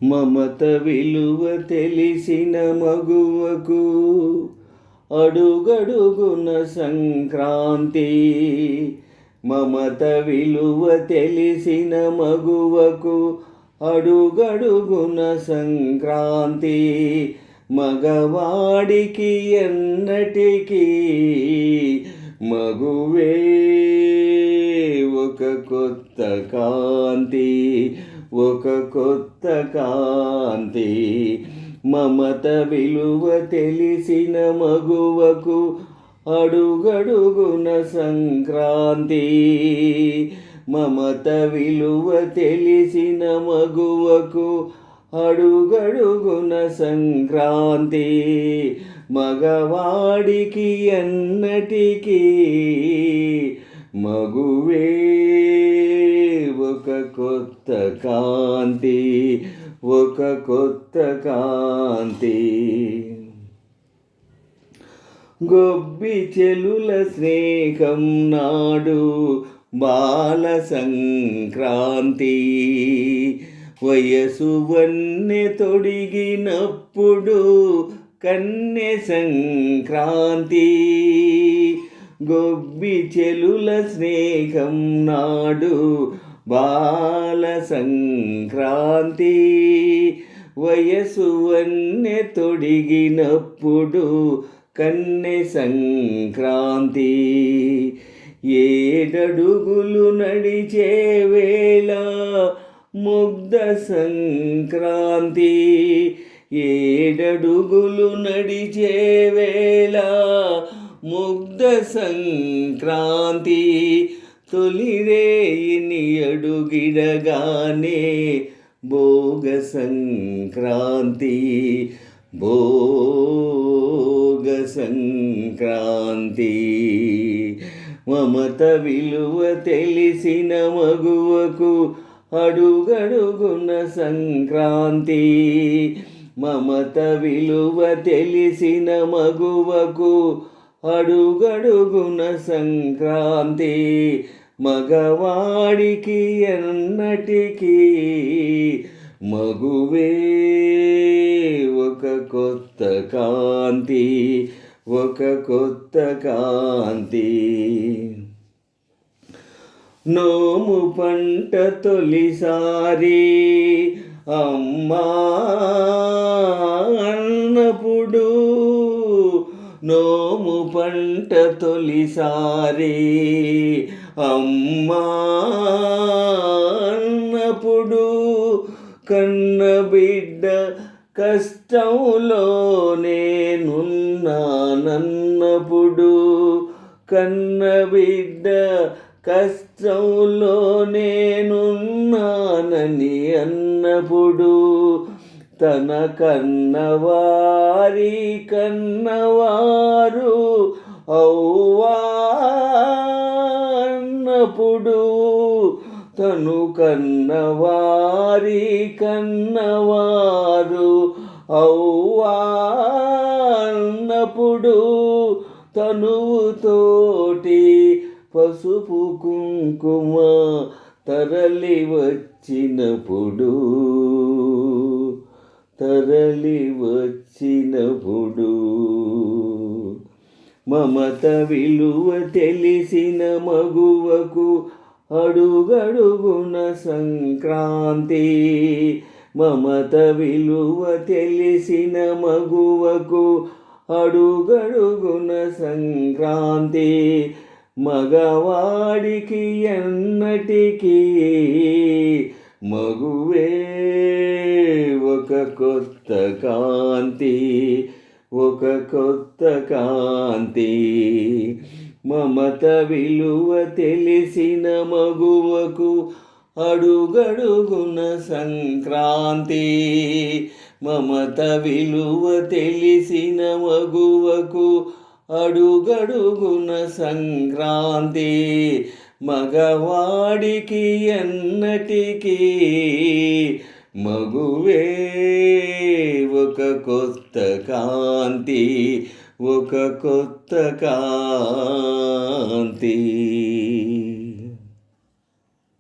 మమత విలువ తెలిసిన మగువకు అడుగడుగున సంక్రాంతి. మమత విలువ తెలిసిన మగువకు అడుగడుగున సంక్రాంతి. మగవాడికి ఎన్నటికీ మగువే ఒక కొత్త కాంతి, ఒక కొత్త కాంతి. మమత విలువ తెలిసిన మగువకు అడుగడుగున సంక్రాంతి. మమత విలువ తెలిసిన మగువకు అడుగడుగున సంక్రాంతి. మగవాడికి ఎన్నటికీ మగువే ఒక కొత్త కాంతి, ఒక కొత్త కాంతి. గొబ్బి చెలుల స్నేహం నాడు బాల సంక్రాంతి. వయసు వన్నె తొడిగినప్పుడు కన్నె సంక్రాంతి. గొబ్బి చెలుల స్నేహం నాడు బాల సంక్రాంతి. వయసు వన్నె తొడిగినప్పుడు కన్నె సంక్రాంతి. ఏడడుగులు నడిచే వేళ ముగ్ధ సంక్రాంతి. ఏడడుగులు నడిచే వేళ ముగ్ధ సంక్రాంతి. తొలిరేయిని అడుగిడగానే భోగ సంక్రాంతి, భోగ సంక్రాంతి. మమత విలువ తెలిసిన మగువకు అడుగడుగున సంక్రాంతి. మమత విలువ తెలిసిన మగువకు అడుగడుగున సంక్రాంతి. మగవాడికి ఎన్నటికీ మగువే ఒక కొత్త కాంతి, ఒక కొత్త కాంతి. నోము పంట తొలిసారి అమ్మా అన్నప్పుడు, నోము పంట తొలిసారి అమ్మా అన్నప్పుడు, కన్న బిడ్డ కష్టంలో నేనున్నానన్నప్పుడు, కన్న బిడ్డ కష్టంలో నేనున్నానని అన్నప్పుడు, తన కన్నవారి కన్నవారు అవ్వా అన్నప్పుడు, తను కన్నవారి కన్నవారు అవ్వా అన్నప్పుడు, తనువుతోటి పసుపు కుంకుమ తరలి వచ్చినప్పుడు, తరలి వచ్చినప్పుడు. మమత విలువ తెలిసిన మగువకు అడుగడుగున సంక్రాంతి. మమత విలువ తెలిసిన మగువకు అడుగడుగున సంక్రాంతి. మగవాడికి ఎన్నటికీ మగువే ఒక కొత్త కాంతి, ఒక కొత్త కాంతి. మమత విలువ తెలిసిన మగువకు అడుగడుగున సంక్రాంతి. మమత విలువ తెలిసిన మగువకు అడుగడుగున సంక్రాంతి. మగవాడికి ఎన్నటికీ మగువే ఒక కొత్త కాంతి, ఒక కొత్త కాంతి.